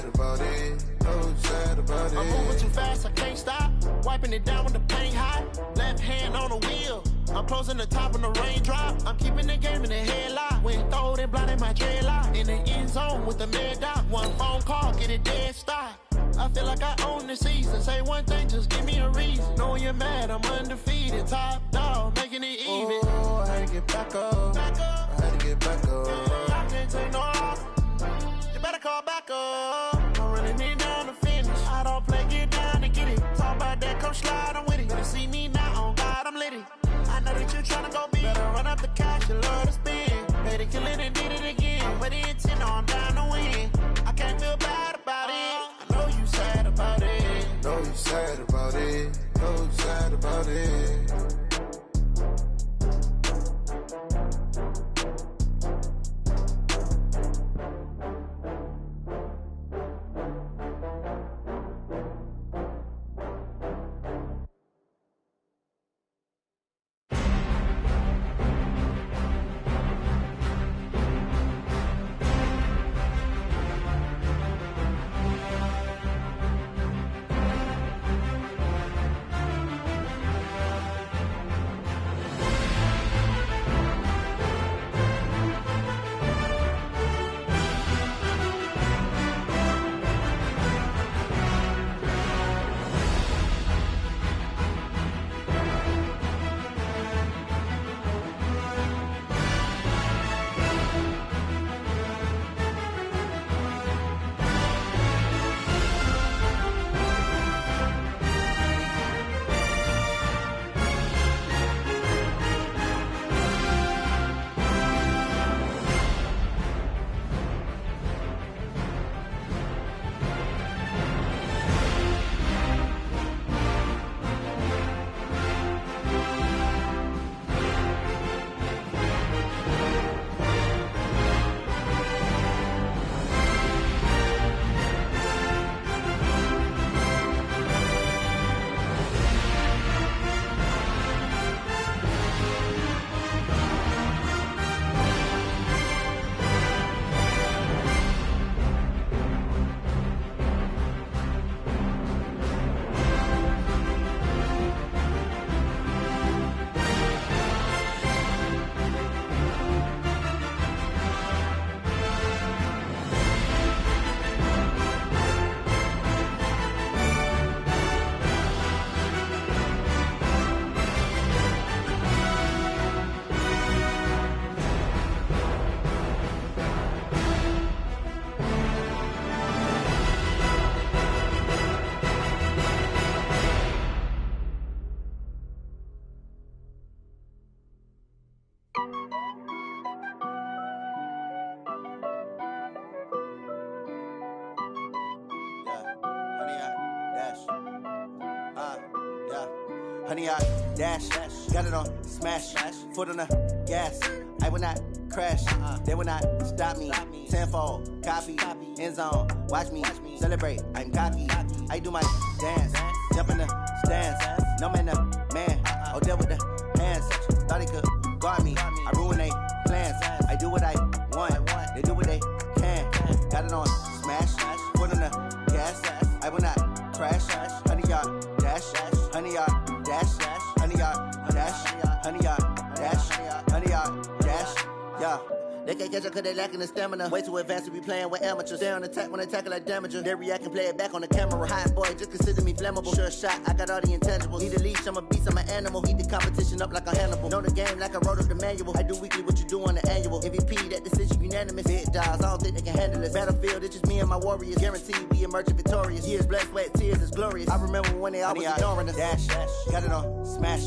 about it. So sad about it. I'm moving too fast, I can't stop. Wiping it down when the paint hot. Left hand on the wheel. I'm closing the top when the raindrop. I'm keeping the game in the headlock. When throwed and blinded my dreadlock. In the end zone with the mad dot. One phone call, get it dead stop. I feel like I own the season. Say one thing, just give me a reason. Knowing you're mad, I'm undefeated. Top dog, making it even. Oh, I had to get back up. Back up. I had to get back up. I can't take no loss. You better call back up. I'm running it down to finish. I don't play, get down to get it. Talk about that, come slide, I'm with it. Better see me now, on God, I'm litty. I know that you're tryna go big. Better run up the cash, you love to spend. Paid to kill it and did it again. But the intent on down to win. I can't feel bad about it. I know you sad about it. Know you sad about it. Know you sad about it. Honey, I dash, got it on smash, foot on the gas. I will not crash, they will not stop me. Tenfold, copy, end zone, watch me celebrate. I'm cocky, I do my dance, jump in the stands. No man, the man, oh there with the hands. Thought he could guard me, I ruin they plans. I do what I want, they do what they can. Got it on smash, foot on the gas. I will not crash, honey, y'all dash, honey, y'all dash, honey, y'all dash, honey, y'all dash, honey, y'all dash, yeah. They can't catch up cause they lacking the stamina. Way too advanced to be playing with amateurs. Stay on attack when they tackle like damager. They react and play it back on the camera. Hot boy, just consider me flammable. Sure shot, I got all the intangibles. Need a leash, I'm a beast, I'm an animal. Eat the competition up like a Hannibal. Know the game like I wrote up the manual. I do weekly what you do on the annual. MVP, that decision unanimous. Big dogs, I don't think they can handle this. Battlefield, it's just me and my warriors. Guaranteed we emerge victorious. Years, blood, sweat, tears, is glorious. I remember when they always ignoring us. Dash, got it on smash,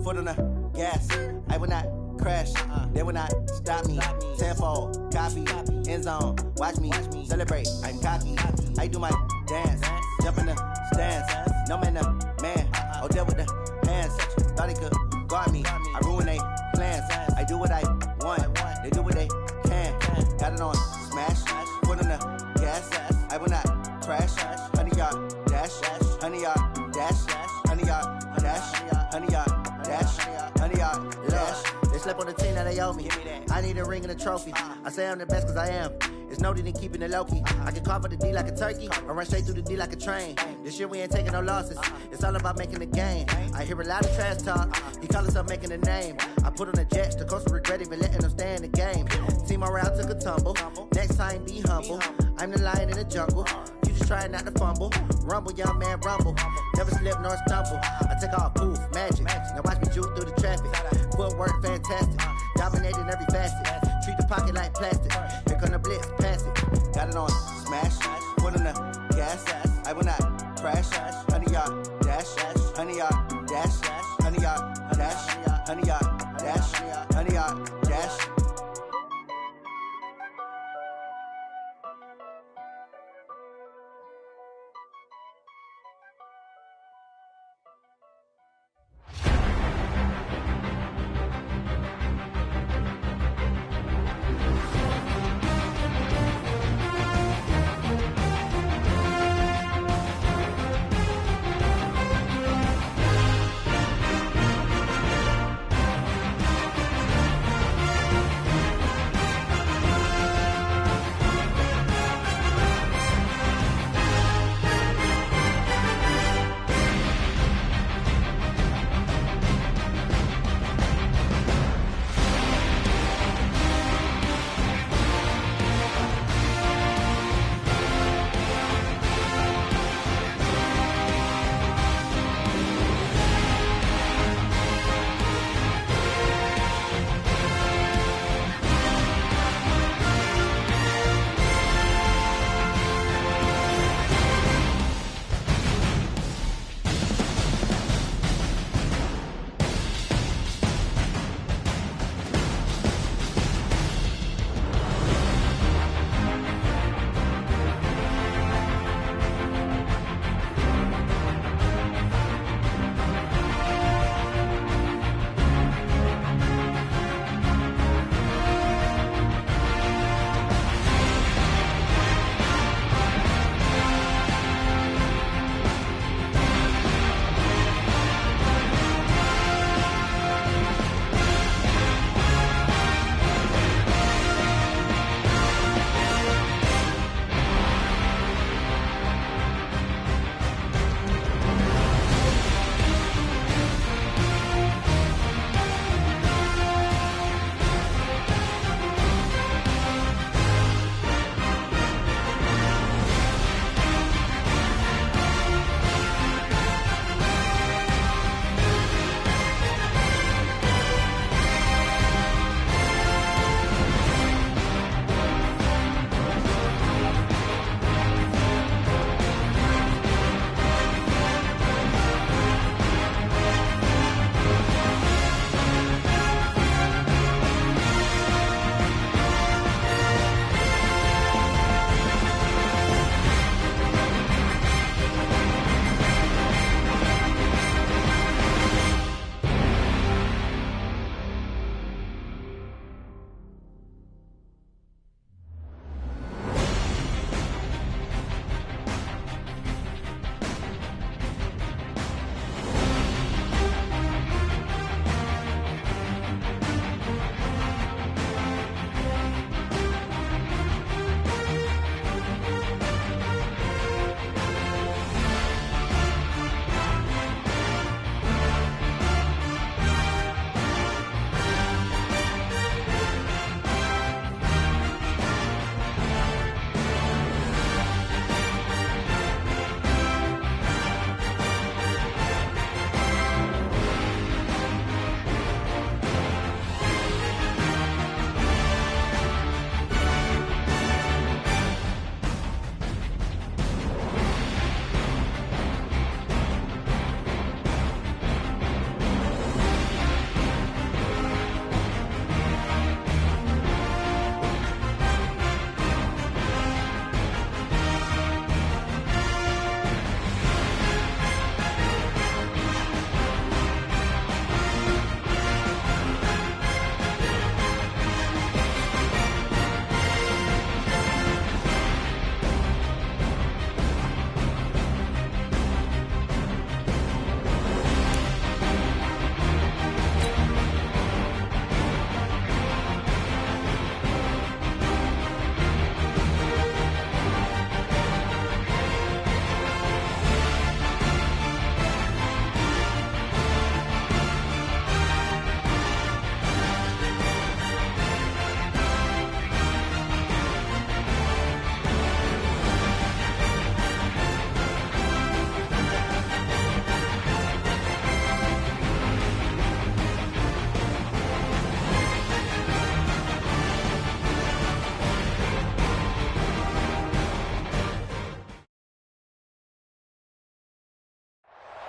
foot on the gas. I will not crash, they will not stop me. Tenfold, copy, end zone, watch me celebrate. I'm cocky, I do my dance, jump in the stands. No man, the man, oh there with the hands. Thought he could guard me, I ruin they plans. I do what I want, they do what they can. Got it on smash, foot on the gas. I will not crash, honey, y'all dash, honey, y'all dash, honey, y'all dash, honey, y'all dash, honey, y'all dash. They slept on the team, now they owe me. I need a ring and a trophy. I say I'm the best cause I am. It's no need in keeping it low-key. I can carve up the D like a turkey, or run straight through the D like a train. This year we ain't taking no losses. It's all about making the game. I hear a lot of trash talk. He call himself making a name. I put on the Jets, the coach will regret even letting them stay in the game. Team around took a tumble. Next time be humble. I'm the lion in the jungle. You just try not to fumble. Rumble, young man, rumble. Never slip nor stumble. I take off, poof, magic. Now watch me juke through the traffic. Footwork fantastic. Dominating every facet. Treat the pocket like plastic. Here come the blitz, pass it. Got it on smash. Put on the gas. I will not crash. 100 yard dash. 100 yard dash. 100 yard dash. 100 yard dash. 100 yard dash.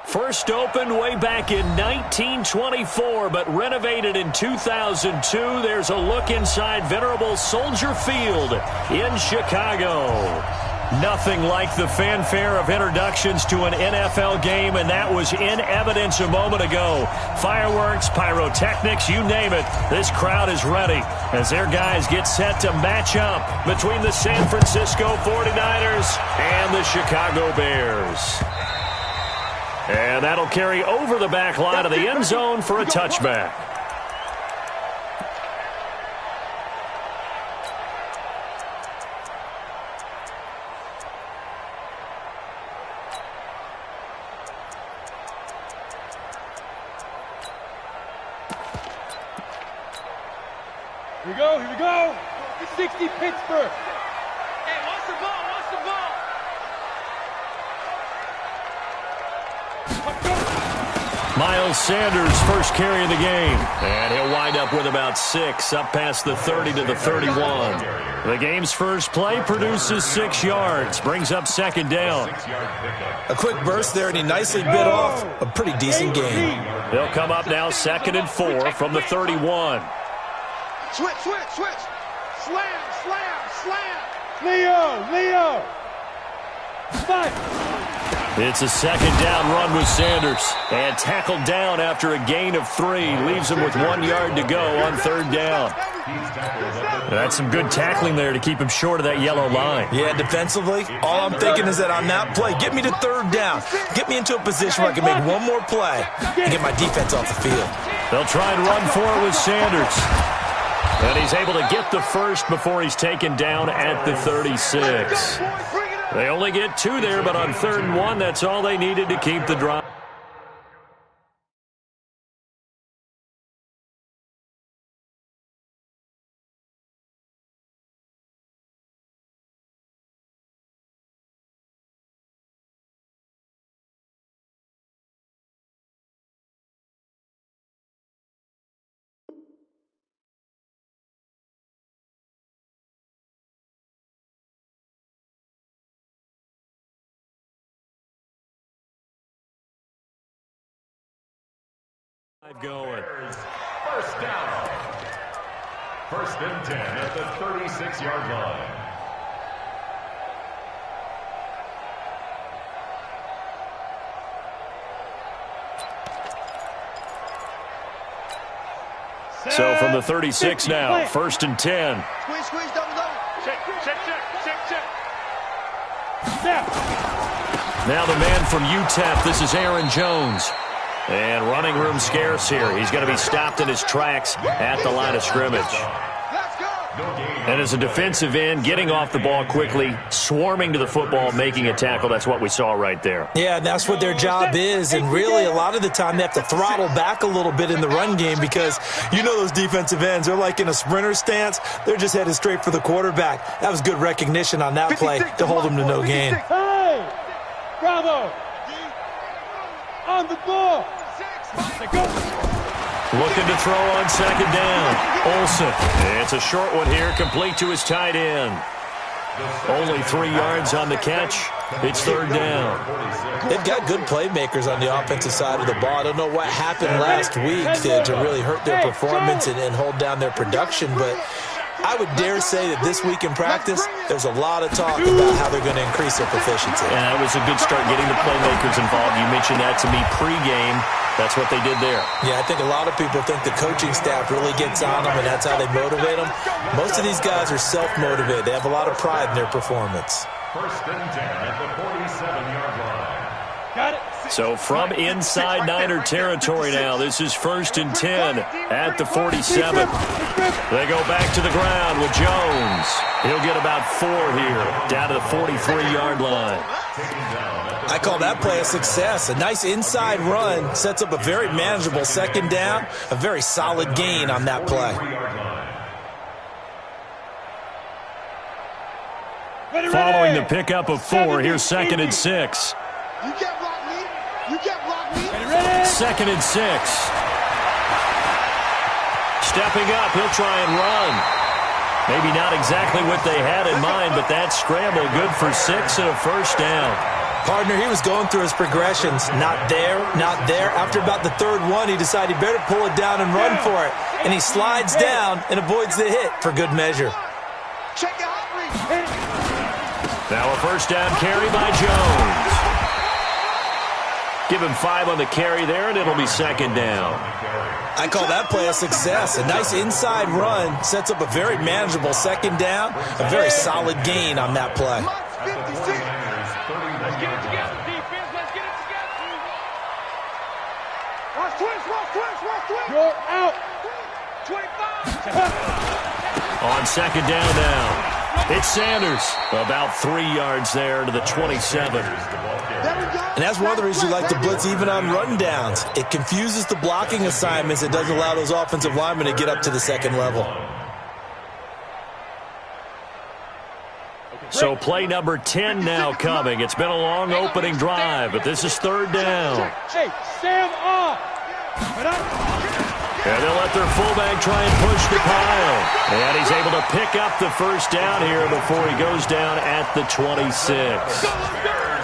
First opened way back in 1924, but renovated in 2002. There's a look inside venerable Soldier Field in Chicago. Nothing like the fanfare of introductions to an NFL game, and that was in evidence a moment ago. Fireworks, pyrotechnics, you name it. This crowd is ready as their guys get set to match up between the San Francisco 49ers and the Chicago Bears. And that'll carry over the back line of the end zone for a touchback. Here we go. 60 Pittsburgh. Hey, watch the ball, Miles Sanders first carry of the game. And he'll wind up with about 6 up past the 30 to the 31. The game's first play produces 6 yards. Brings up second down. A quick burst there, and he nicely bit off a pretty decent gain. They'll come up now 2nd and 4 from the 31. Switch. Slam. Leo. Fight. It's a second down run with Sanders. And tackled down after a gain of 3. Leaves him with 1 yard to go on 3rd down. That's some good tackling there to keep him short of that yellow line. Yeah, defensively, all I'm thinking is that on that play, get me to 3rd down. Get me into a position where I can make one more play and get my defense off the field. They'll try and run for it with Sanders. And he's able to get the first before he's taken down at the 36. They only get 2 there, but on 3rd and 1, that's all they needed to keep the drive. Going. First down. 1st and 10 at the 36-yard line. So from the 36 now, 1st and 10. Squeeze, double. Check. Snap. Now the man from UTEP, this is Aaron Jones. And running room scarce here. He's going to be stopped in his tracks at the line of scrimmage. And as a defensive end, getting off the ball quickly, swarming to the football, making a tackle. That's what we saw right there. Yeah, that's what their job is. And really, a lot of the time, they have to throttle back a little bit in the run game because you know those defensive ends, they're like in a sprinter stance. They're just headed straight for the quarterback. That was good recognition on that play to hold them to no gain. Hey! Bravo! On the ball! Looking to throw on 2nd down. Olsen. It's a short one here, complete to his tight end. Only 3 yards on the catch. It's 3rd down. They've got good playmakers on the offensive side of the ball. I don't know what happened last week to really hurt their performance and hold down their production, but I would dare say that this week in practice, there's a lot of talk about how they're going to increase their proficiency. And that was a good start getting the playmakers involved. You mentioned that to me pregame. That's what they did there. Yeah, I think a lot of people think the coaching staff really gets on them, and that's how they motivate them. Most of these guys are self-motivated. They have a lot of pride in their performance. 1st and 10 at the 47-yard line. Got it. So from inside Niner territory now, this is 1st and 10 at the 47. They go back to the ground with Jones. He'll get about 4 here, down to the 43-yard line. I call that play a success. A nice inside run sets up a very manageable 2nd down, a very solid gain on that play. Following the pickup of 4, here's 2nd and 6. You can't block me. 2nd and 6. Stepping up, he'll try and run. Maybe not exactly what they had in mind, but that scramble good for 6 and a 1st down. Partner, he was going through his progressions. Not there, not there. After about the third one, he decided he better pull it down and run for it. And he slides down and avoids the hit for good measure. Now a first down carry by Jones. Give him 5 on the carry there, and it'll be second down. I call that play a success. A nice inside run sets up a very manageable second down. A very solid gain on that play. Let's get it together, defense. Let's get it together. Watch twist. You're out. 25. On second down now. It's Sanders. About 3 yards there to the 27. And that's one of the reasons you like to blitz even on run downs. It confuses the blocking assignments. It doesn't allow those offensive linemen to get up to the second level. So play number 10 now coming. It's been a long opening drive, but this is third down. Hey, Sam off. And they'll let their fullback try and push the pile. And he's able to pick up the first down here before he goes down at the 26.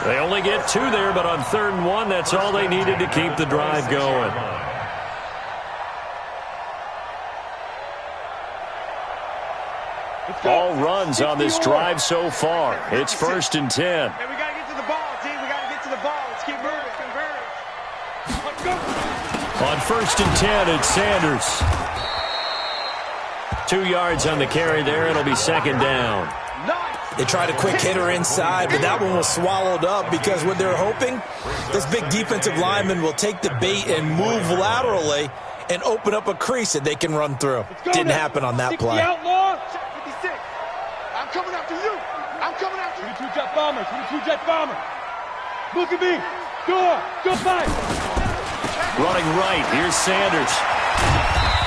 They only get 2 there, but on 3rd and 1, that's all they needed to keep the drive going. All runs on this drive so far. It's 1st and 10. Hey, we got to get to the ball, team. We got to get to the ball. Let's keep moving. Let's go. On 1st and 10, it's Sanders. 2 yards on the carry there. It'll be second down. They tried a quick hitter inside, but that one was swallowed up because what they're hoping, this big defensive lineman will take the bait and move laterally and open up a crease that they can run through. Didn't happen on that play. Outlaw. 56. I'm coming after you. I'm coming after you. 22 jet bomber. 22 jet bomber. Look at me. Go fight. Running right. Here's Sanders.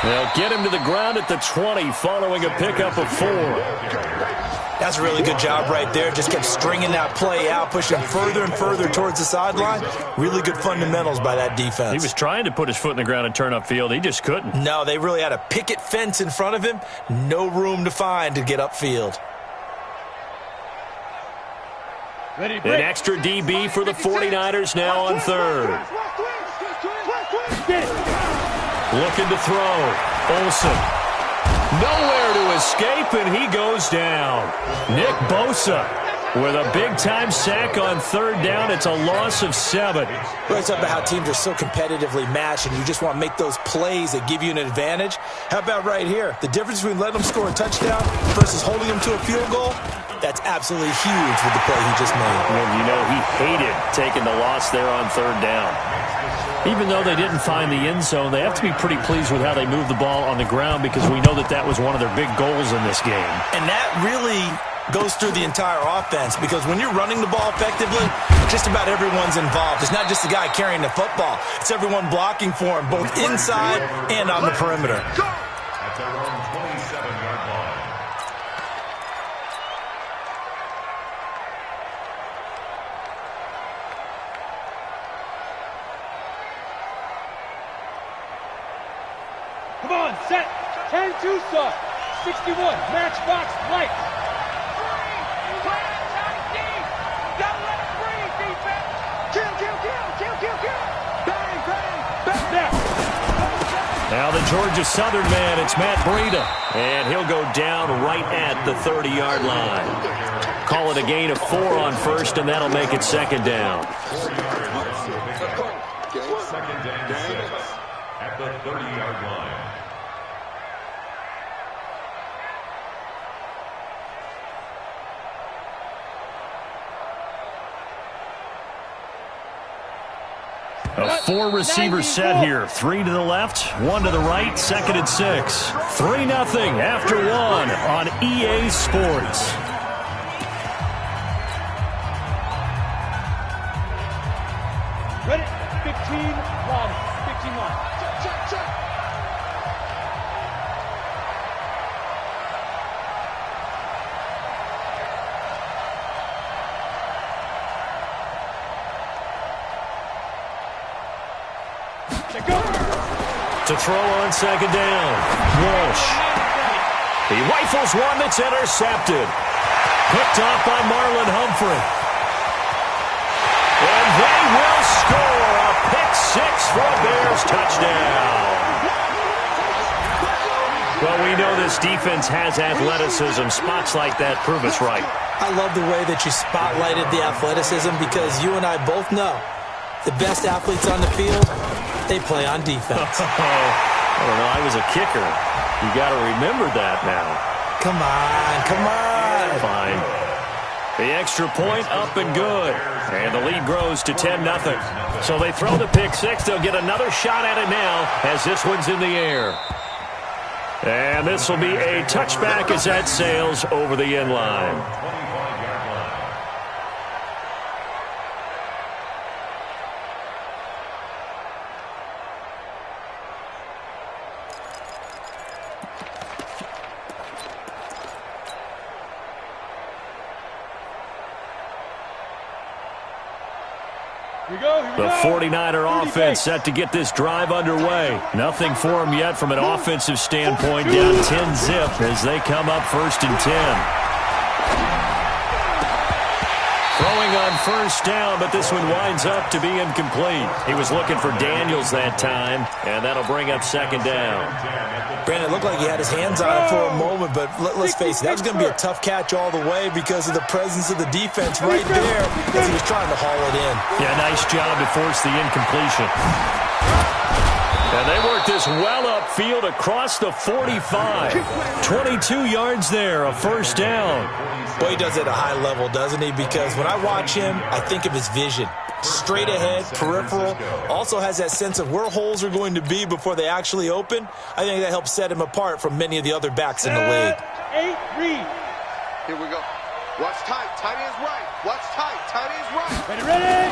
They'll get him to the ground at the 20 following a pickup of 4. That's a really good job right there. Just kept stringing that play out, pushing further and further towards the sideline. Really good fundamentals by that defense. He was trying to put his foot in the ground and turn upfield. He just couldn't. No, they really had a picket fence in front of him. No room to find to get upfield. An extra DB for the 49ers now on 3rd. Looking to throw. Olsen. Nowhere to escape, and he goes down. Nick Bosa with a big-time sack on 3rd down. It's a loss of 7. Well, it's about how teams are so competitively matched, and you just want to make those plays that give you an advantage. How about right here? The difference between letting them score a touchdown versus holding them to a field goal, that's absolutely huge with the play he just made. Well, you know, he hated taking the loss there on 3rd down. Even though they didn't find the end zone, they have to be pretty pleased with how they moved the ball on the ground because we know that that was one of their big goals in this game. And that really goes through the entire offense because when you're running the ball effectively, just about everyone's involved. It's not just the guy carrying the football. It's everyone blocking for him, both inside and on the perimeter. At their own 27-yard line. Come on, set. 10-2 start. 61. Matchbox light. Don't let it breathe, defense. Kill. Bang. Now. Now the Georgia Southern man, it's Matt Breida. And he'll go down right at the 30-yard line. Call it a gain of 4 on 1st, and that'll make it second down. Second down 6 at the 30-yard line. A 4-receiver set here. 3 to the left, 1 to the right, 2nd and 6. 3-0 after 1 on EA Sports. Ready? 15 line. 15 line. Check. To throw on second down. Walsh. He rifles one that's intercepted. Picked off by Marlon Humphrey. this defense has athleticism. Spots like that prove us right. I love the way that you spotlighted the athleticism because you and I both know the best athletes on the field, they play on defense. I don't know. I was a kicker. You got to remember that now. Come on, come on. Fine. The extra point up and good. And the lead grows to 10-0. So they throw the pick six. They'll get another shot at it now as this one's in the air. And this will be a touchback as that sails over the end line. The 49er offense set to get this drive underway. Nothing for them yet from an offensive standpoint. Down 10-zip as they come up 1st and 10. Throwing on first down, but this one winds up to be incomplete. He was looking for Daniels that time, and that'll bring up 2nd down. Brandon, it looked like he had his hands on it for a moment, but let's face it, that was going to be a tough catch all the way because of the presence of the defense right there as he was trying to haul it in. Yeah, nice job to force the incompletion. And they work this well upfield across the 45. 22 yards there, a 1st down. Boy, he does it at a high level, doesn't he? Because when I watch him, I think of his vision. Straight ahead, peripheral. Also has that sense of where holes are going to be before they actually open. I think that helps set him apart from many of the other backs in the league. 8, read. Here we go. Watch tight. Tight end's right. Watch tight. Tight end's right. Ready.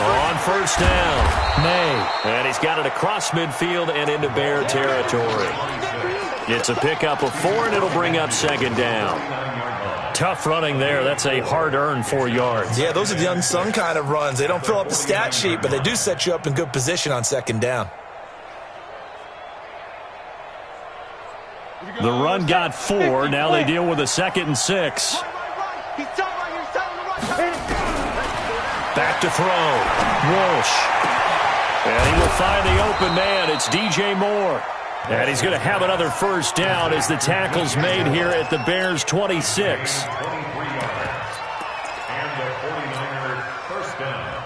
On first down, May. And he's got it across midfield and into Bear territory. It's a pickup of 4, and it'll bring up 2nd down. Tough running there. That's a hard-earned 4 yards. Yeah, those are the unsung kind of runs. They don't fill up the stat sheet, but they do set you up in good position on 2nd down. The run got 4. Now they deal with a 2nd and 6. Back to throw. Walsh. And he will find the open man. It's DJ Moore. And he's going to have another 1st down as the tackle's made here at the Bears' 26. And the 49ers 1st down.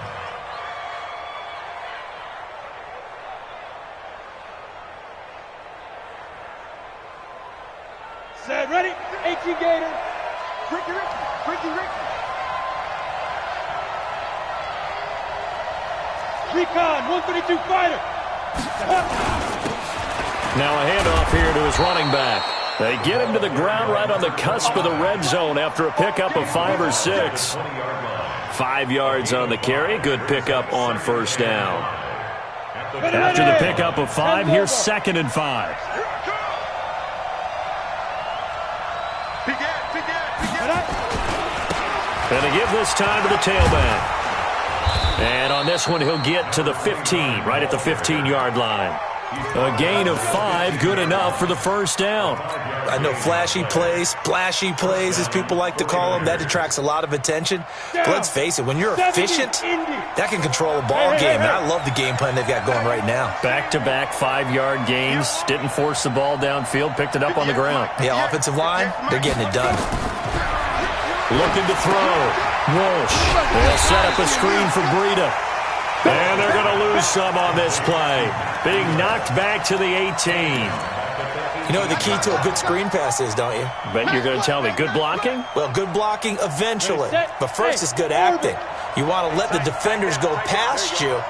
Set, ready. 18 Gator. Ricky. Recon, 132 fighter. Now a handoff here to his running back. They get him to the ground right on the cusp of the red zone after a pickup of 5 or 6. 5 yards on the carry. Good pickup on 1st down. After the pickup of 5, here's 2nd and 5. And they give this time to the tailback. And on this one, he'll get to the 15, right at the 15-yard line. A gain of 5, good enough for the 1st down. I know flashy plays, splashy plays, as people like to call them, that attracts a lot of attention. But let's face it, when you're efficient, that can control a ball game. And I love the game plan they've got going right now. Back-to-back 5-yard gains. Didn't force the ball downfield, picked it up on the ground. Yeah, offensive line, they're getting it done. Looking to throw. Walsh. They'll set up a screen for Breida. And they're going to lose some on this play. Being knocked back to the 18. You know what the key to a good screen pass is, don't you? Bet you're going to tell me. Good blocking? Well, good blocking eventually. But first is good acting. You want to let the defenders go past you,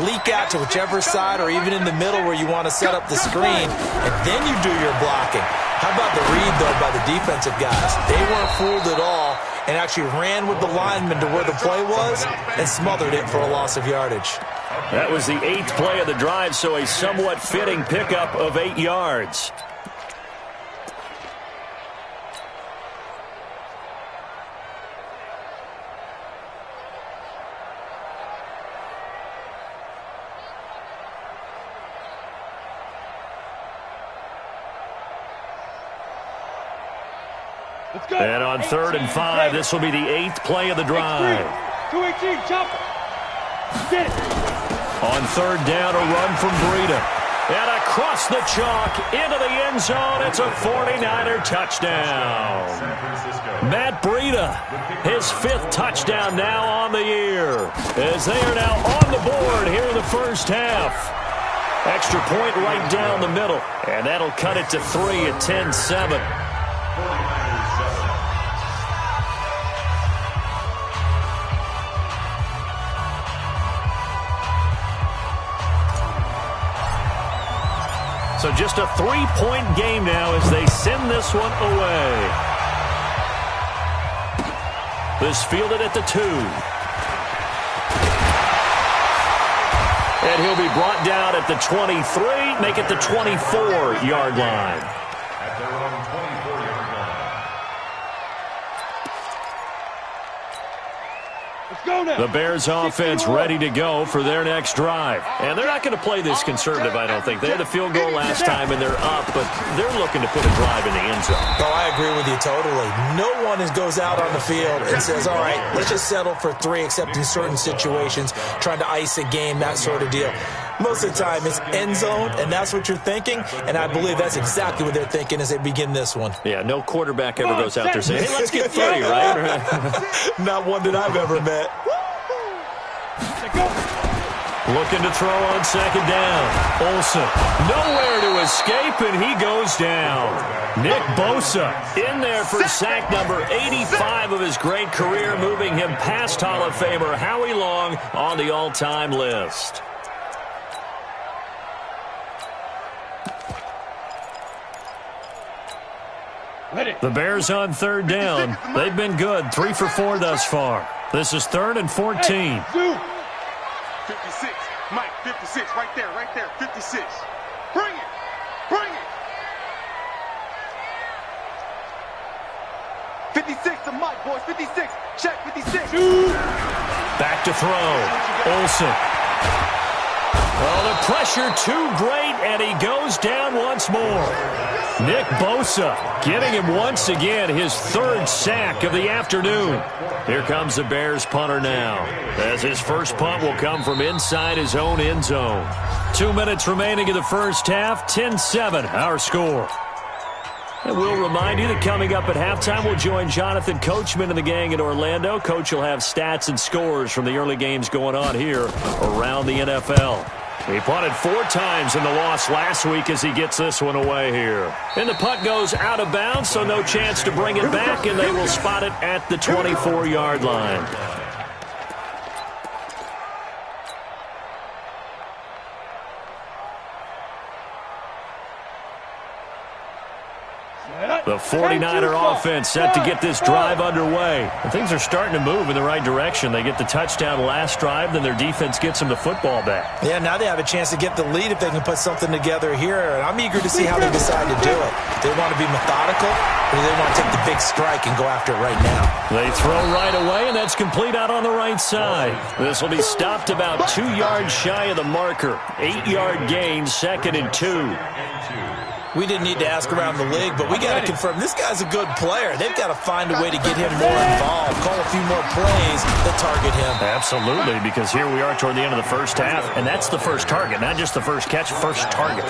leak out to whichever side or even in the middle where you want to set up the screen, and then you do your blocking. How about the read, though, by the defensive guys? They weren't fooled at all and actually ran with the lineman to where the play was and smothered it for a loss of yardage. That was the 8th play of the drive, so a somewhat fitting pickup of 8 yards. And on 3rd and 5, this will be the 8th play of the drive. 218, chopper. Get it. On 3rd down, a run from Breida. And across the chalk into the end zone, it's a 49er touchdown. Matt Breida, his 5th touchdown now on the year, as they are now on the board here in the first half. Extra point right down the middle, and that'll cut it to 3 at 10-7. So just a 3-point game now as they send this one away. This fielded at the 2. And he'll be brought down at the 23, make it the 24-yard line. At their own 24-yard line. Let's go now. The Bears offense ready to go for their next drive. And they're not going to play this conservative, I don't think. They had a field goal last time, and they're up, but they're looking to put a drive in the end zone. Oh, I agree with you totally. No one goes out on the field and says, all right, let's just settle for 3, except in certain situations, trying to ice a game, that sort of deal. Most of the time, it's end zone, and that's what you're thinking, and I believe that's exactly what they're thinking as they begin this one. Yeah, no quarterback ever goes out there saying, hey, let's get 3, right? Not one that I've ever met. Looking to throw on 2nd down. Olsen, nowhere to escape, and he goes down. Nick Bosa in there for sack number 85 of his great career, moving him past Hall of Famer Howie Long on the all-time list. The Bears on 3rd down. They've been good, 3 for 4 thus far. This is 3rd and 14. 56. Mike, 56. Right there, 56. Bring it. Bring it. 56 to Mike, boys. 56. Check, 56. Back to throw. Olsen. Oh, the pressure too great, and he goes down once more. Nick Bosa getting him once again his 3rd sack of the afternoon. Here comes the Bears punter now, as his first punt will come from inside his own end zone. 2 minutes remaining in the first half, 10-7 our score. And we'll remind you that coming up at halftime, we'll join Jonathan Coachman and the gang in Orlando. Coach will have stats and scores from the early games going on here around the NFL. He punted 4 times in the loss last week as he gets this one away here. And the punt goes out of bounds, so no chance to bring it back, and they will spot it at the 24-yard line. The 49er offense set to get this drive underway. And things are starting to move in the right direction. They get the touchdown last drive, then their defense gets them the football back. Yeah, now they have a chance to get the lead if they can put something together here. And I'm eager to see how they decide to do it. They want to be methodical, or do they want to take the big strike and go after it right now? They throw right away, and that's complete out on the right side. This will be stopped about 2 yards shy of the marker. 8-yard gain, 2nd and 2. We didn't need to ask around the league, but we got to confirm this guy's a good player. They've got to find a way to get him more involved, call a few more plays that target him. Absolutely, because here we are toward the end of the first half, and that's the first target, not just the first catch, first target.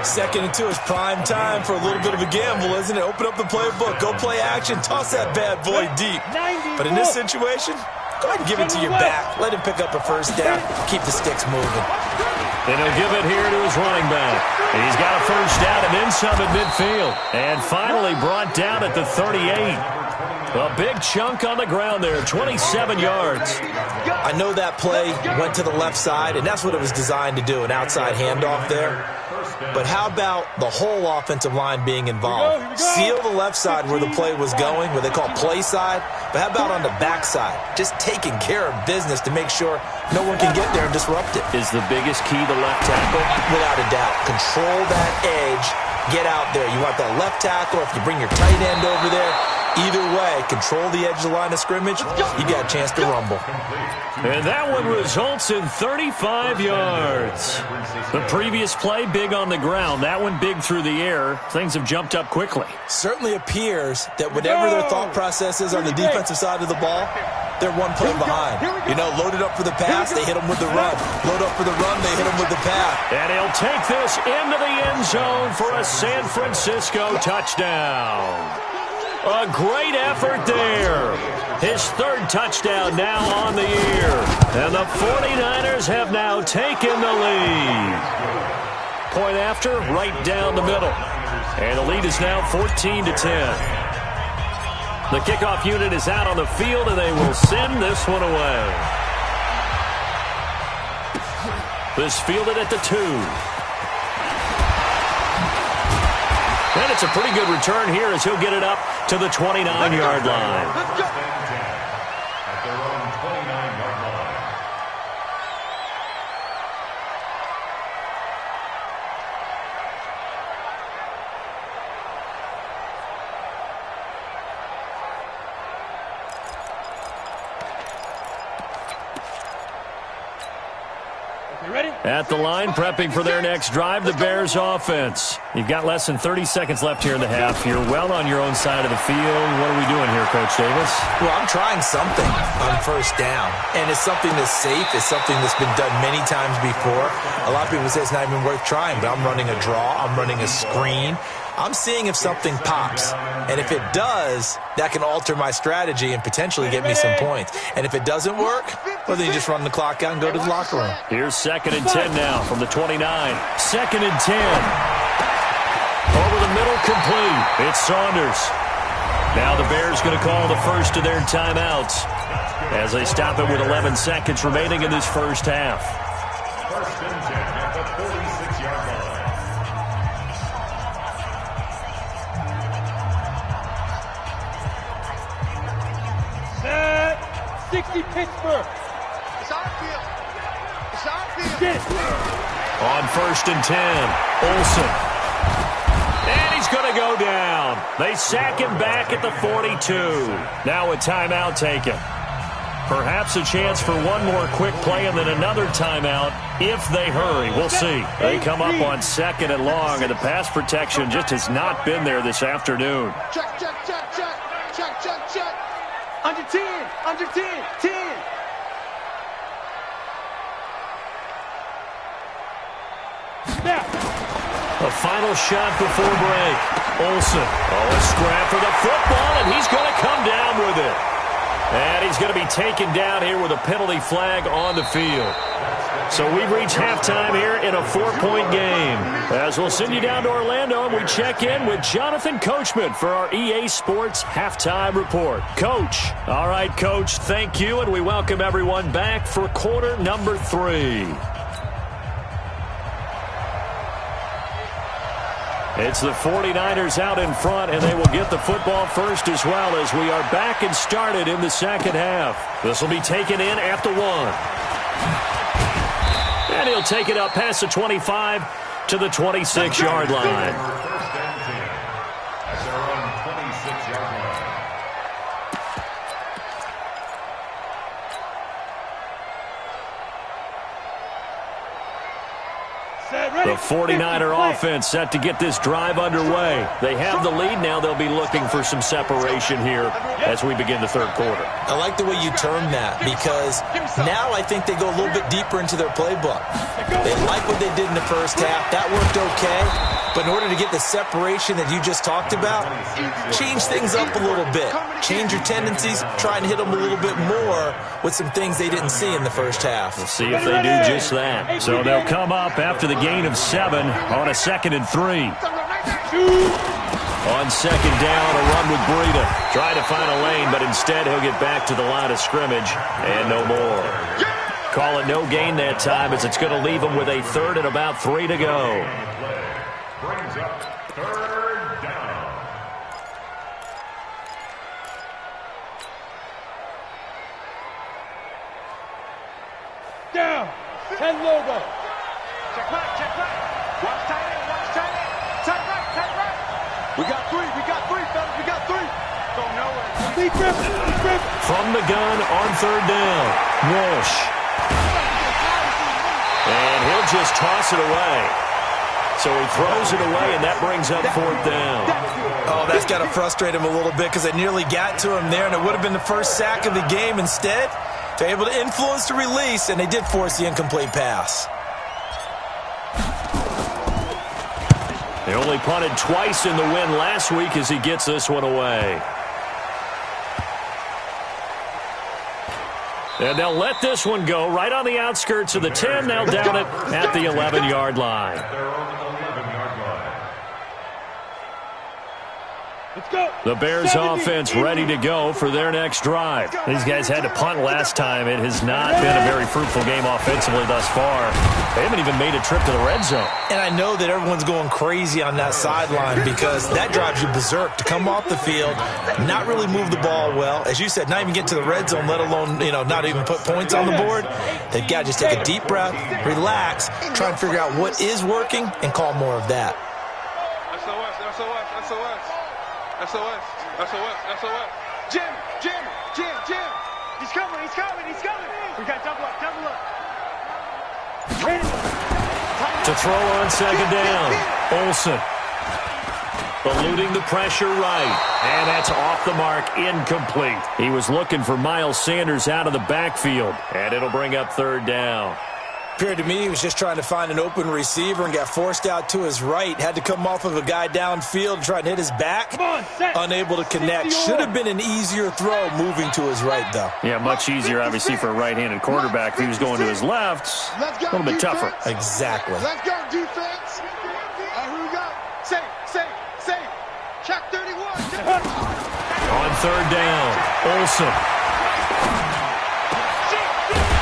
2nd and 2 is prime time for a little bit of a gamble, isn't it? Open up the playbook, go play action, toss that bad boy deep. But in this situation, go ahead and give it to your back. Let him pick up a first down, keep the sticks moving. And he'll give it here to his running back. He's got a first down and then some at midfield. And finally brought down at the 38. A big chunk on the ground there, 27 yards. I know that play went to the left side, and that's what it was designed to do, an outside handoff there. But how about the whole offensive line being involved? Seal the left side where the play was going, where they call play side. But how about on the back side? Just taking care of business to make sure no one can get there and disrupt it. Is the biggest key the left tackle? Without a doubt. Control that edge. Get out there. You want the left tackle, if you bring your tight end over there, either way, control the edge of the line of scrimmage, you got a chance to rumble. And that one results in 35 yards. The previous play, big on the ground. That one big through the air. Things have jumped up quickly. Certainly appears that whatever their thought process is on the defensive side of the ball, they're one play behind. You know, loaded up for the pass, they hit them with the run. Load up for the run, they hit them with the pass. And he'll take this into the end zone for a San Francisco touchdown. A great effort there. His third touchdown now on the year. And the 49ers have now taken the lead. Point after, right down the middle. And the lead is now 14-10. The kickoff unit is out on the field, and they will send this one away. This fielded at the 2. And it's a pretty good return here as he'll get it up to the 29-yard line. At their own 29-yard line. At the line, prepping for their next drive, the Bears offense. You've got less than 30 seconds left here in the half. You're well on your own side of the field. What are we doing here, Coach Davis? Well, I'm trying something on first down, and it's something that's safe. It's something that's been done many times before. A lot of people say it's not even worth trying, but I'm running a draw. I'm running a screen. I'm seeing if something pops, and if it does, that can alter my strategy and potentially get me some points. And if it doesn't work, well, then you just run the clock out and go to the locker room. Here's 2nd and 10 now from the 29. 2nd and 10. Over the middle, complete. It's Saunders. Now the Bears going to call the first of their timeouts as they stop it with 11 seconds remaining in this first half. 1st and 10 at the 46-yard line. Set. 60 Pittsburgh. It's our field. It's our field. Get it. On 1st and 10, Olsen. And he's going to go down. They sack him back at the 42. Now a timeout taken. Perhaps a chance for one more quick play and then another timeout if they hurry. We'll see. They come up on 2nd and long, and the pass protection just has not been there this afternoon. Check, check, check, check. Check, check, check. Under 10. Under 10. 10. Snap. The final shot before break. Olsen. Oh, a scrap for the football, and he's going to come down with it. And he's going to be taken down here with a penalty flag on the field. So we've reached halftime here in a 4-point game. As we'll send you down to Orlando, and we check in with Jonathan Coachman for our EA Sports Halftime Report. Coach. All right, Coach, thank you, and we welcome everyone back for quarter number 3. It's the 49ers out in front, and they will get the football first as well as we are back and started in the second half. This will be taken in at the 1. And he'll take it up past the 25 to the 26-yard line. 1st and 10 at their own 26-yard line. The 49er offense set to get this drive underway. They have the lead now. They'll be looking for some separation here as we begin the third quarter. I like the way you term that because now I think they go a little bit deeper into their playbook. They like what they did in the first half. That worked okay. But in order to get the separation that you just talked about, change things up a little bit. Change your tendencies. Try and hit them a little bit more with some things they didn't see in the first half. We'll see if they do just that. So they'll come up after the gain of 7 on a 2nd and 3. On 2nd down, a run with Breida. Trying to find a lane, but instead he'll get back to the line of scrimmage and no more. Call it no gain that time as it's going to leave him with a 3rd and about 3 to go. Brings up 3rd down. Down. 10 logo. Check back, check back. Watch tight end, watch tight end. Tight right, tight right. We got 3, fellas, we got 3. Go nowhere. Lee Griffin. From the gun on 3rd down, Walsh. And he'll just toss it away. So he throws it away, and that brings up 4th down. Oh, that's got to frustrate him a little bit because they nearly got to him there, and it would have been the first sack of the game. Instead, they're able to influence the release, and they did force the incomplete pass. They only punted twice in the win last week as he gets this one away. And they'll let this one go right on the outskirts of the 10. They'll down it at the 11-yard line. The Bears offense ready to go for their next drive. These guys had to punt last time. It has not been a very fruitful game offensively thus far. They haven't even made a trip to the red zone. And I know that everyone's going crazy on that sideline because that drives you berserk to come off the field, not really move the ball well. As you said, not even get to the red zone, let alone, not even put points on the board. They've got to just take a deep breath, relax, try and figure out what is working, and call more of that. SOS. Jim. He's coming. We got double up. To throw on 2nd down. Olsen. Eluding the pressure right. And that's off the mark, incomplete. He was looking for Miles Sanders out of the backfield. And it'll bring up 3rd down. Appeared to me he was just trying to find an open receiver and got forced out to his right. Had to come off of a guy downfield and try and hit his back. Unable to connect. Should have been an easier throw moving to his right, though. Yeah, much easier, obviously, for a right-handed quarterback. If he was going to his left, a little bit tougher. Exactly. Let's go, defense. Here we go. Safe. Check 31. On 3rd down, Olsen.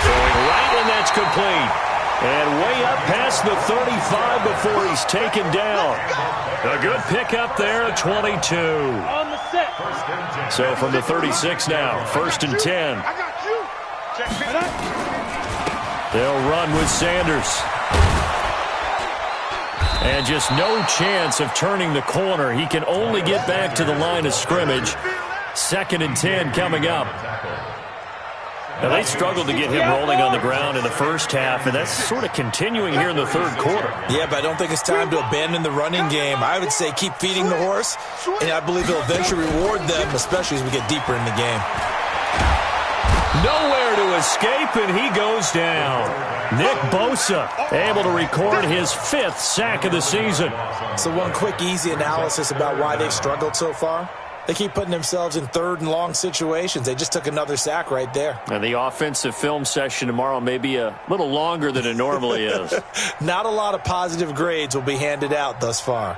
Throwing right, and that's complete. And way up past the 35 before he's taken down. A good pickup there at 22. On the set. So from the 36 now, 1st and 10. I got you. Check. They'll run with Sanders. And just no chance of turning the corner. He can only get back to the line of scrimmage. 2nd and 10 coming up. Now, they struggled to get him rolling on the ground in the first half, and that's sort of continuing here in the 3rd quarter. Yeah, but I don't think it's time to abandon the running game. I would say keep feeding the horse, and I believe he'll eventually reward them, especially as we get deeper in the game. Nowhere to escape, and he goes down. Nick Bosa able to record his 5th sack of the season. So one quick, easy analysis about why they've struggled so far. They keep putting themselves in 3rd and long situations. They just took another sack right there. And the offensive film session tomorrow may be a little longer than it normally is. Not a lot of positive grades will be handed out thus far.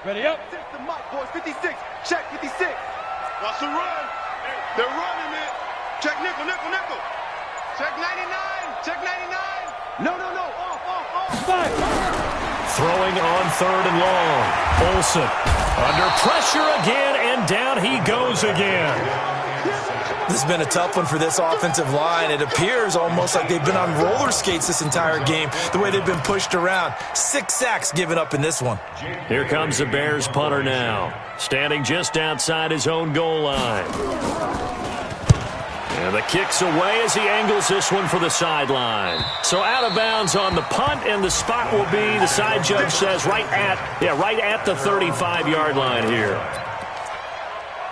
Ready up. Take the mic, boys. 56. Check 56. What's the run? They're running it. Check nickel. Check 99. Check 99. No. Off. 5. Throwing on 3rd and long. Olsen under pressure again, and down he goes again. This has been a tough one for this offensive line. It appears almost like they've been on roller skates this entire game, the way they've been pushed around. 6 sacks given up in this one. Here comes the Bears punter now, standing just outside his own goal line. And the kick's away as he angles this one for the sideline. So out of bounds on the punt, and the spot will be, the side judge says, right at the 35-yard line here.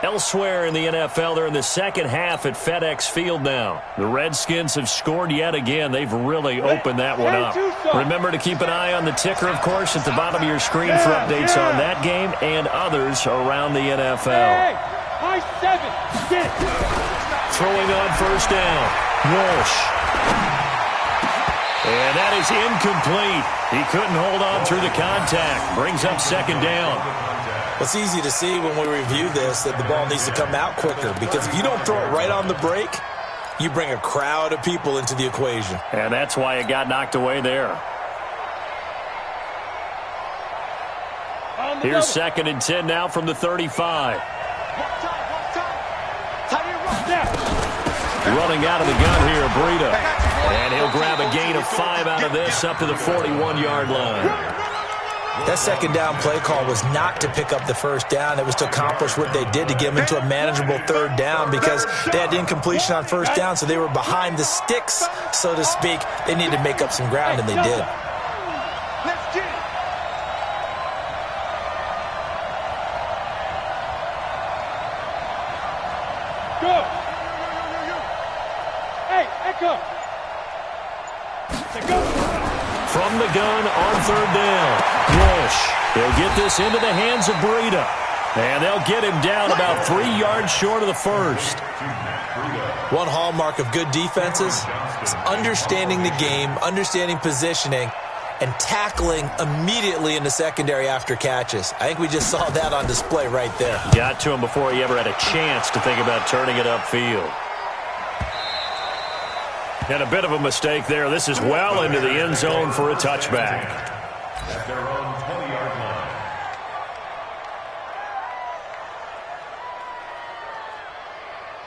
Elsewhere in the NFL, they're in the 2nd half at FedEx Field now. The Redskins have scored yet again. They've really opened that one up. Remember to keep an eye on the ticker, of course, at the bottom of your screen for updates on that game and others around the NFL. High 7. Get. Throwing on 1st down. Walsh. And that is incomplete. He couldn't hold on through the contact. Brings up 2nd down. It's easy to see when we review this that the ball needs to come out quicker, because if you don't throw it right on the break, you bring a crowd of people into the equation. And that's why it got knocked away there. Here's 2nd and 10 now from the 35. Running out of the gun here, Breida. And he'll grab a gain of 5 out of this up to the 41-yard line. That second down play call was not to pick up the first down. It was to accomplish what they did to get them into a manageable third down because they had incompletion on first down, so they were behind the sticks, so to speak. They needed to make up some ground, and they did. Let's get it. Go. Hey, Echo. Go. From the gun on third down. Walsh. They'll get this into the hands of Breida. And they'll get him down about 3 yards short of the first. One hallmark of good defenses is understanding the game, understanding positioning, and tackling immediately in the secondary after catches. I think we just saw that on display right there. Got to him before he ever had a chance to think about turning it upfield. And a bit of a mistake there. This is well into the end zone for a touchback. At their own 20-yard line.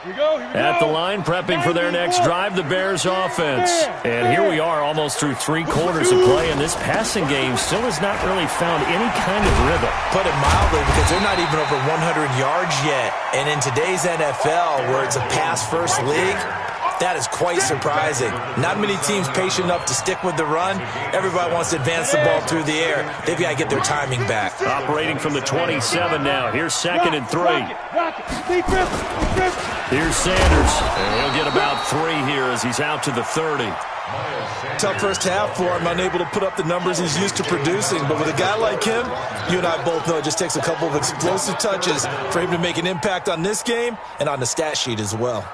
Here we go. At the line, prepping for their next drive, the Bears offense. And here we are almost through 3 quarters of play, and this passing game still has not really found any kind of rhythm. Put it mildly, because they're not even over 100 yards yet. And in today's NFL, where it's a pass-first league, that is quite surprising. Not many teams patient enough to stick with the run. Everybody wants to advance the ball through the air. They've got to get their timing back. Operating from the 27 now. Here's 2nd and 3. Here's Sanders. And he'll get about 3 here as he's out to the 30. Tough first half for him, unable to put up the numbers he's used to producing. But with a guy like him, you and I both know it just takes a couple of explosive touches for him to make an impact on this game and on the stat sheet as well.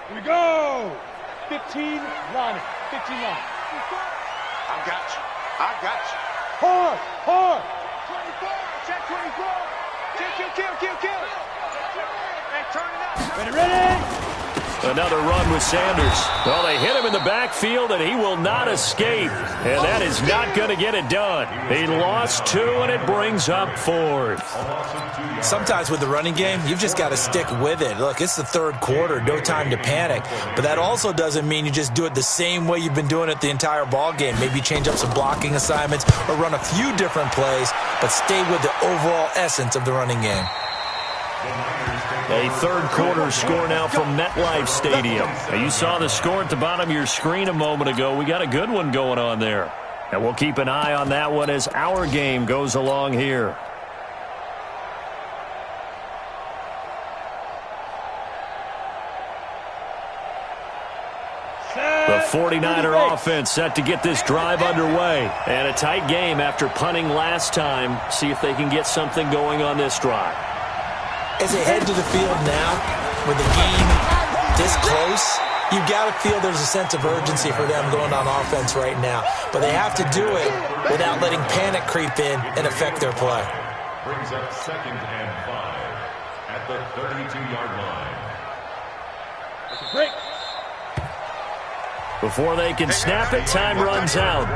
Here we go. 15 line. 15 line. I got you. I got you. Hard. Hard. 24. Check 24. Kill. And turn it up. Ready. Another run with Sanders. Well, they hit him in the backfield, and he will not escape. And that is not going to get it done. He lost 2, and it brings up 4th. Sometimes with the running game, you've just got to stick with it. Look, it's the 3rd quarter, no time to panic. But that also doesn't mean you just do it the same way you've been doing it the entire ball game. Maybe change up some blocking assignments or run a few different plays, but stay with the overall essence of the running game. A 3rd quarter score now from MetLife Stadium. Now, you saw the score at the bottom of your screen a moment ago. We got a good one going on there. And we'll keep an eye on that one as our game goes along here. The 49er offense set to get this drive underway. And a tight game after punting last time. See if they can get something going on this drive. As they head to the field now, with the game this close, you've got to feel there's a sense of urgency for them going on offense right now. But they have to do it without letting panic creep in and affect their play. Brings up 2nd and 5 at the 32-yard line. Break. Before they can snap it, time runs out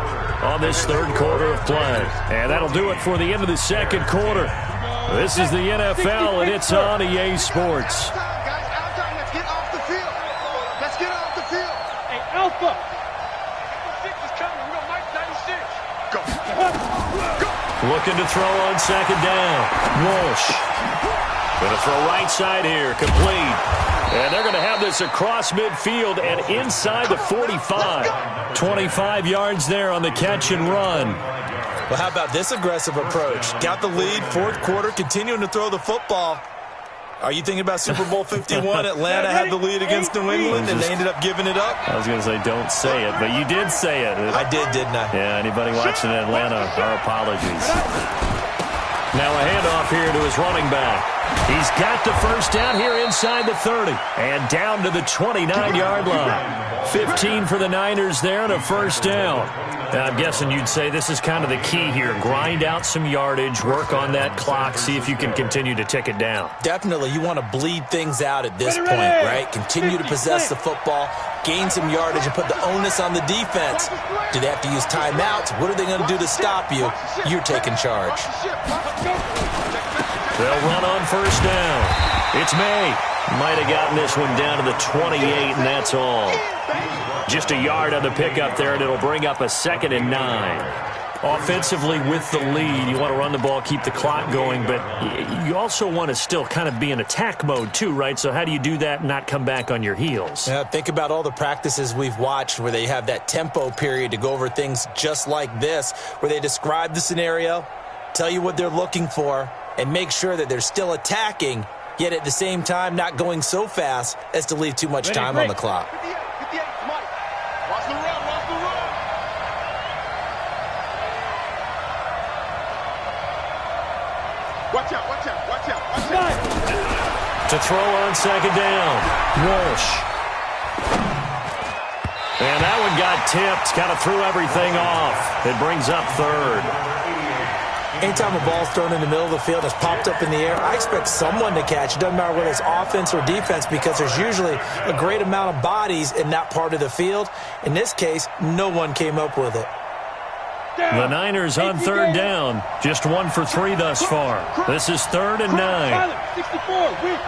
on this 3rd quarter of play. And that'll do it for the end of the 2nd quarter. This is the NFL, and it's on EA Sports. Guys, outside, let's get off the field. Let's get off the field. Hey, Alpha. 6 is coming. We're going to Mike 96. Go. Looking to throw on 2nd down. Walsh. Going to throw right side here. Complete. And they're going to have this across midfield and inside the 45. 25 yards there on the catch and run. Well, how about this aggressive approach? Got the lead, 4th quarter, continuing to throw the football. Are you thinking about Super Bowl 51? Atlanta had the lead against New England, and they ended up giving it up? I was going to say don't say it, but you did say it. I did, didn't I? Yeah, anybody watching Atlanta, our apologies. Now a handoff here to his running back. He's got the first down here inside the 30 and down to the 29-yard line. 15 for the Niners there and a first down. Now, I'm guessing you'd say this is kind of the key here. Grind out some yardage, work on that clock, see if you can continue to tick it down. Definitely, you want to bleed things out at this point, right? Continue to possess the football, gain some yardage, and put the onus on the defense. Do they have to use timeouts? What are they going to do to stop you? You're taking charge. They'll run on first down. It's May. Might have gotten this one down to the 28, and that's all. Just a yard on the pickup there, and it'll bring up a 2nd and 9. Offensively with the lead, you want to run the ball, keep the clock going, but you also want to still kind of be in attack mode too, right? So how do you do that and not come back on your heels? Yeah, think about all the practices we've watched where they have that tempo period to go over things just like this, where they describe the scenario, tell you what they're looking for, and make sure that they're still attacking, yet at the same time not going so fast as to leave too much time on the clock. 58, Mike. Watch the run, watch the run. Watch out, watch out, watch out, watch out. To throw on 2nd down, Walsh. And that one got tipped, kind of threw everything off. It brings up 3rd. Anytime a ball's thrown in the middle of the field, it's popped up in the air, I expect someone to catch. It doesn't matter whether it's offense or defense because there's usually a great amount of bodies in that part of the field. In this case, no one came up with it. The Niners on 3rd down. Just 1 for 3 thus far. This is 3rd and 9. 64, weak.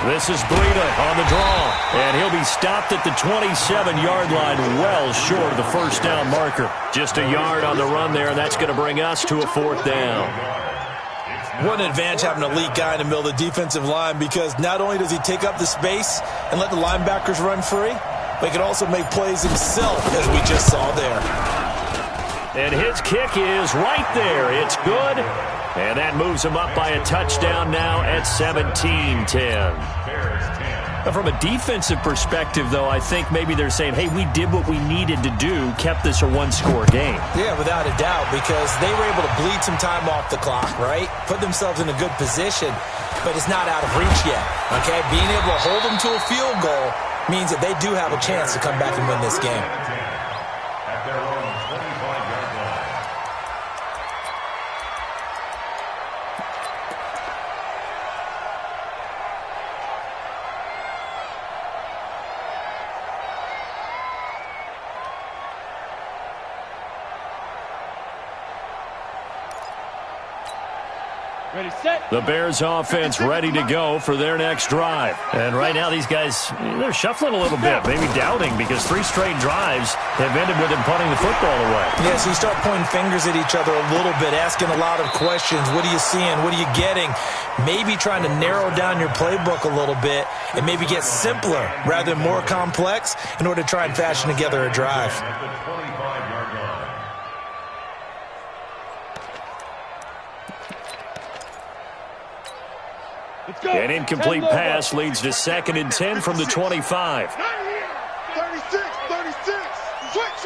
This is Breida on the draw, and he'll be stopped at the 27-yard line, well short of the 1st down marker. Just a yard on the run there, and that's going to bring us to a 4th down. What an advantage having an elite guy in the middle of the defensive line, because not only does he take up the space and let the linebackers run free, but he can also make plays himself, as we just saw there. And his kick is right there. It's good. And that moves him up by a touchdown now at 17-10. From a defensive perspective, though, I think maybe they're saying, hey, we did what we needed to do, kept this a one-score game. Yeah, without a doubt, because they were able to bleed some time off the clock, right? Put themselves in a good position, but it's not out of reach yet, okay? Being able to hold them to a field goal means that they do have a chance to come back and win this game. At their own 25-yard line. Ready, set. The Bears offense ready to go for their next drive. And right now these guys, they're shuffling a little bit, maybe doubting, because 3 straight drives have ended with them punting the football away. Yeah, so you start pointing fingers at each other a little bit, asking a lot of questions. What are you seeing? What are you getting? Maybe trying to narrow down your playbook a little bit and maybe get simpler rather than more complex in order to try and fashion together a drive. At the 25-yard line. Let's go. An incomplete pass leads to 2nd and 10 from the 25. 36, 36. Switch.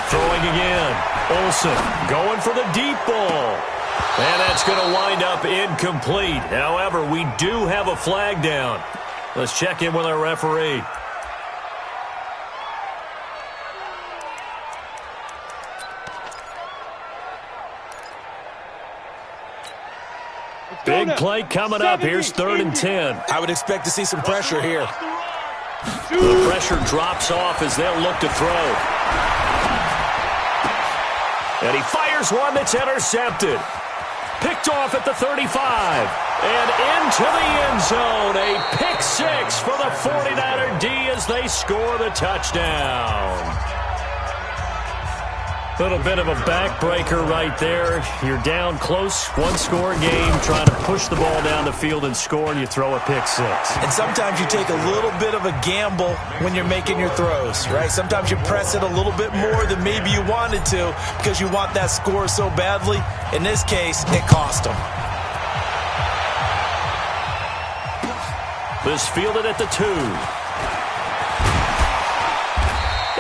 Throwing again. Olsen going for the deep ball. And that's going to wind up incomplete. However, we do have a flag down. Let's check in with our referee. Big play coming up. Here's 3rd and 10. I would expect to see some pressure here. The pressure drops off as they'll look to throw. And he fires one that's intercepted. Picked off at the 35. And into the end zone. A pick 6 for the 49er D as they score the touchdown. Little bit of a backbreaker right there. You're down close, 1-score game, trying to push the ball down the field and score, and you throw a pick 6. And sometimes you take a little bit of a gamble when you're making your throws, right? Sometimes you press it a little bit more than maybe you wanted to because you want that score so badly. In this case, it cost them. This fielded at the 2.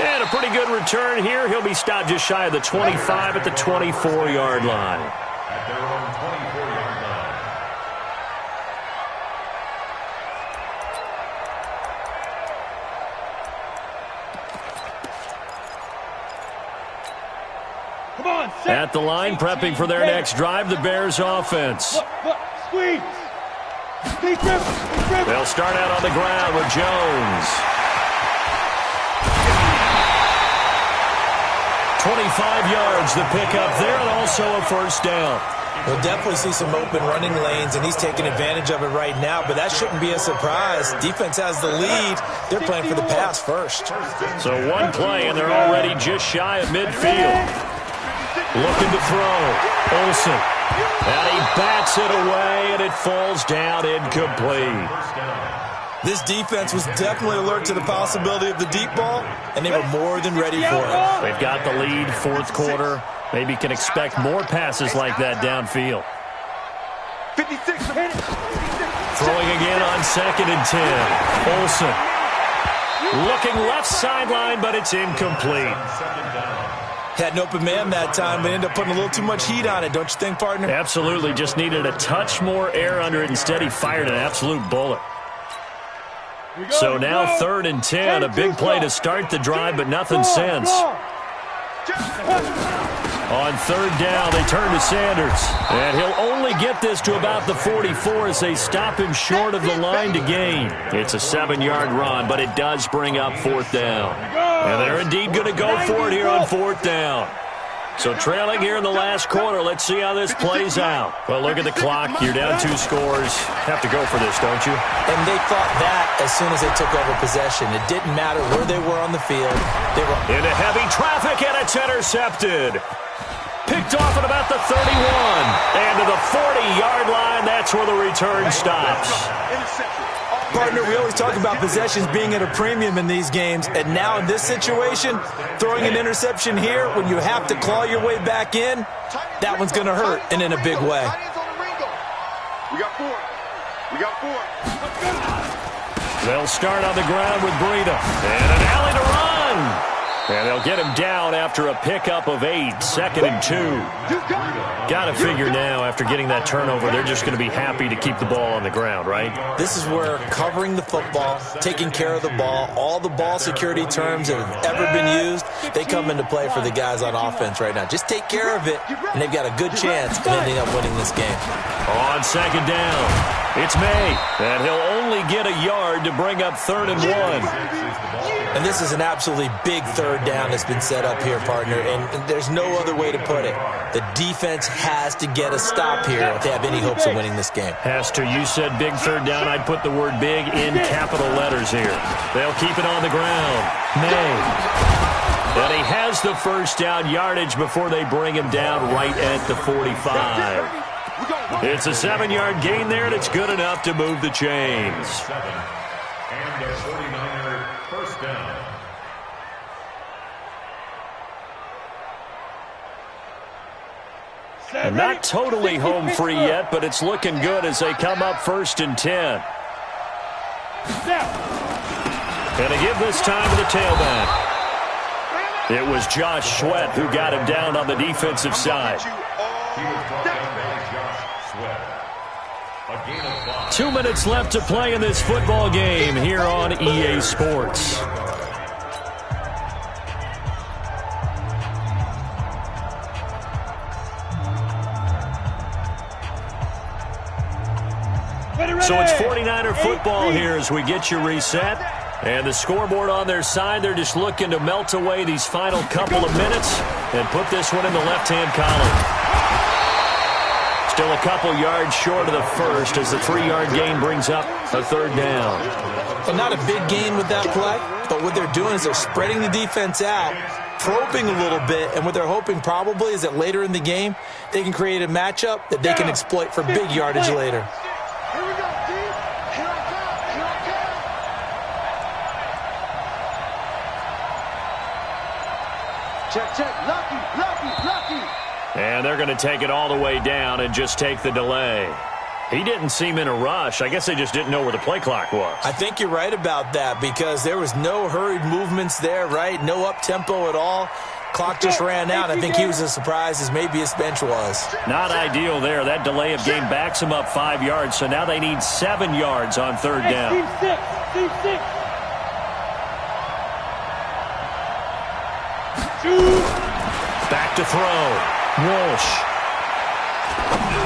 And a pretty good return here. He'll be stopped just shy of the 25 at the 24-yard line. At their own 24-yard line. Come on, set. At the line, prepping for their next drive, the Bears offense. Look, squeeze. They'll start out on the ground with Jones. 25 yards the pickup there, and also a first down. We'll definitely see some open running lanes, and he's taking advantage of it right now, but that shouldn't be a surprise. Defense has the lead. They're playing for the pass first. So one play, and they're already just shy of midfield. Looking to throw. Olsen. And he bats it away, and it falls down incomplete. This defense was definitely alert to the possibility of the deep ball, and they were more than ready for it. They've got the lead, fourth quarter. Maybe can expect more passes like that downfield. 56. Throwing again on 2nd and 10. Olsen. Looking left sideline, but it's incomplete. Had an open man that time, but ended up putting a little too much heat on it, don't you think, partner? Absolutely. Just needed a touch more air under it. Instead, he fired an absolute bullet. So now 3rd and 10. A big play to start the drive, but nothing since. On 3rd down, they turn to Sanders. And he'll only get this to about the 44 as they stop him short of the line to gain. It's a 7-yard run, but it does bring up 4th down. And they're indeed going to go for it here on 4th down. So trailing here in the last quarter, let's see how this plays out. Well, look at the clock. You're down 2 scores. Have to go for this, don't you? And they thought that as soon as they took over possession. It didn't matter where they were on the field. They were into heavy traffic, and it's intercepted. Picked off at about the 31. And to the 40-yard line, that's where the return stops. Partner, we always talk about possessions being at a premium in these games, and now in this situation, throwing an interception here when you have to claw your way back in, that one's going to hurt, and in a big way. We got 4. We got 4. They'll start on the ground with Breida. And an alley to run. And they'll get him down after a pickup of 8, 2nd and 2. Got to figure now, after getting that turnover, they're just going to be happy to keep the ball on the ground, right? This is where covering the football, taking care of the ball, all the ball security terms that have ever been used, they come into play for the guys on offense right now. Just take care of it, and they've got a good chance of ending up winning this game. On 2nd down, it's May. And he'll only get a yard to bring up 3rd and 1. And this is an absolutely big 3rd down that's been set up here, partner, and there's no other way to put it. The defense has to get a stop here if they have any hopes of winning this game. Has to. You said big 3rd down. I'd put the word big in capital letters here. They'll keep it on the ground. May. And he has the first down yardage before they bring him down right at the 45. It's a 7-yard gain there, and it's good enough to move the chains. And a 49er first down. And not totally home free yet, but it's looking good as they come up 1st and 10. And they give this time to the tailback. It was Josh Sweat who got him down on the defensive side. 2 minutes left to play in this football game here on EA Sports. So it's 49er football here as we get you reset. And the scoreboard on their side, they're just looking to melt away these final couple of minutes and put this one in the left-hand column. Still a couple yards short of the first as the 3-yard gain brings up a 3rd down. Well, not a big gain with that play, but what they're doing is they're spreading the defense out, probing a little bit, and what they're hoping probably is that later in the game, they can create a matchup that they can exploit for big yardage later. Here we go, team. Here I come. Here I come. Check, check. Lucky. And they're going to take it all the way down and just take the delay. He didn't seem in a rush. I guess they just didn't know where the play clock was. I think you're right about that because there was no hurried movements there, right? No up-tempo at all. Clock just ran out. I think he was as surprised as maybe his bench was. Not ideal there. That delay of game backs him up 5 yards, so now they need 7 yards on 3rd down. Team six. Back to throw. Walsh.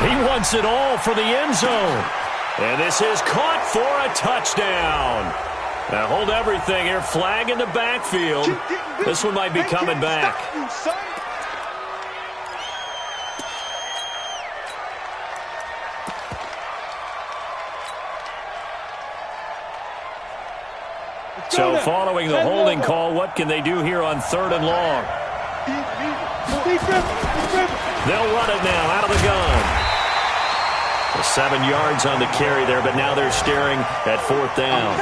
He wants it all for the end zone. And this is caught for a touchdown. Now hold everything here. Flag in the backfield. This one might be coming back. So following the holding call, what can they do here on 3rd and long? They'll run it now out of the gun. 7 yards on the carry there, but now they're staring at 4th down.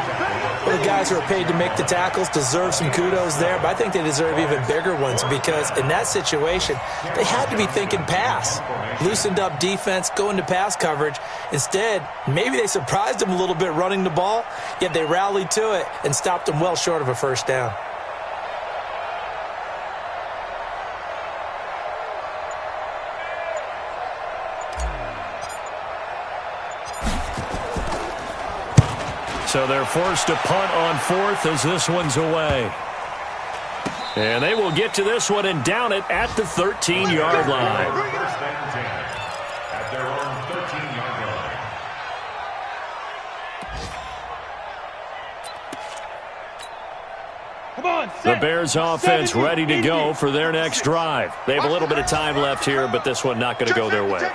Well, the guys who are paid to make the tackles deserve some kudos there, but I think they deserve even bigger ones because in that situation, they had to be thinking pass. Loosened up defense, go into pass coverage. Instead, maybe they surprised them a little bit running the ball, yet they rallied to it and stopped them well short of a 1st down. So they're forced to punt on 4th as this one's away. And they will get to this one and down it at the 13-yard line. First and 10 at their own 13-yard line. Come on, the Bears offense ready to go for their next drive. They have a little bit of time left here, but this one not going to go their way.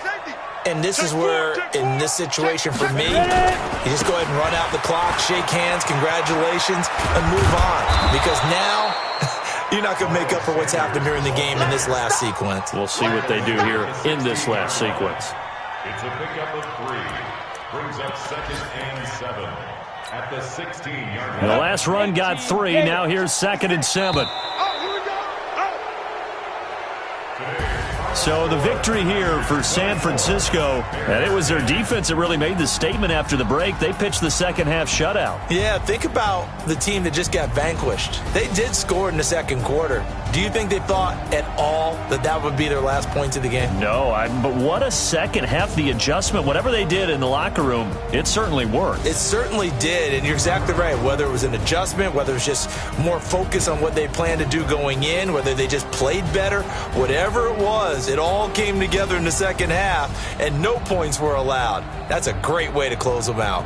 And this is where, in this situation for me, you just go ahead and run out the clock, shake hands, congratulations, and move on. Because now, you're not going to make up for what's happened during the game in this last sequence. We'll see what they do here in this last sequence. It's a pickup of 3. Brings up 2nd and 7 at the 16-yard line. The last run got 3. Now here's 2nd and 7. So the victory here for San Francisco, and it was their defense that really made the statement after the break. They pitched the second-half shutout. Yeah, think about the team that just got vanquished. They did score in the 2nd quarter. Do you think they thought at all that that would be their last points of the game? No, but what a second half. The adjustment, whatever they did in the locker room, it certainly worked. It certainly did, and you're exactly right. Whether it was an adjustment, whether it was just more focus on what they planned to do going in, whether they just played better, whatever it was, it all came together in the second half, and no points were allowed. That's a great way to close them out.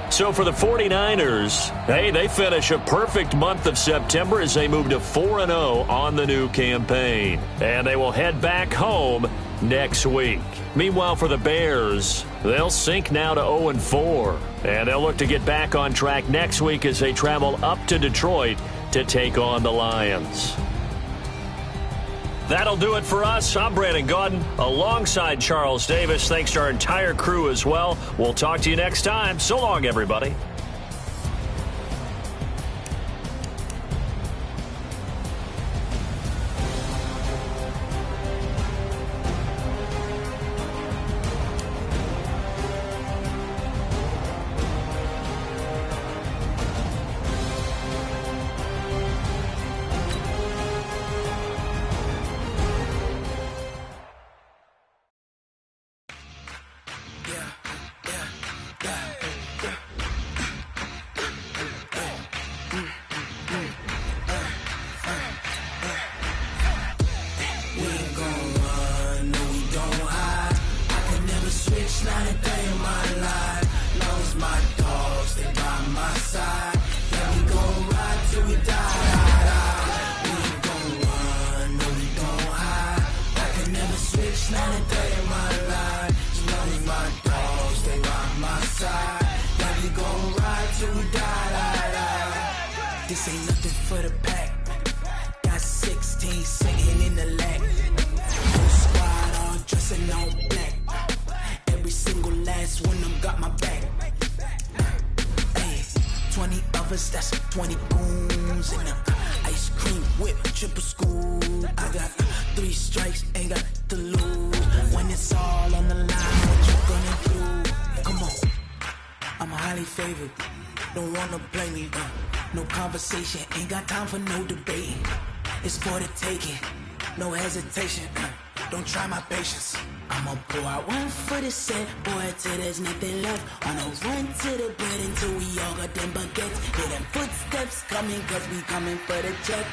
So for the 49ers, hey, they finish a perfect month of September as they move to 4-0 on the new campaign. And they will head back home next week. Meanwhile, for the Bears, they'll sink now to 0-4. And they'll look to get back on track next week as they travel up to Detroit to take on the Lions. That'll do it for us. I'm Brandon Gaudin alongside Charles Davis. Thanks to our entire crew as well. We'll talk to you next time. So long, everybody. This ain't nothing for the pack. Got 16 sitting in the lag. Whole squad all dressing all black. Every single last one of them got my back. Hey, 20 of us, that's 20 goons in the ice cream whip, triple school. I got 3 strikes, ain't got to lose. When it's all on the line, what you gonna do? Come on, I'm highly favored. Don't wanna blame me, no conversation, ain't got time for no debating. It's for the taking, no hesitation, don't try my patience. I'ma pour out one for the set, boy, till there's nothing left. On a run to the bed until we all got them baguettes. Hear them footsteps coming, cause we coming for the check.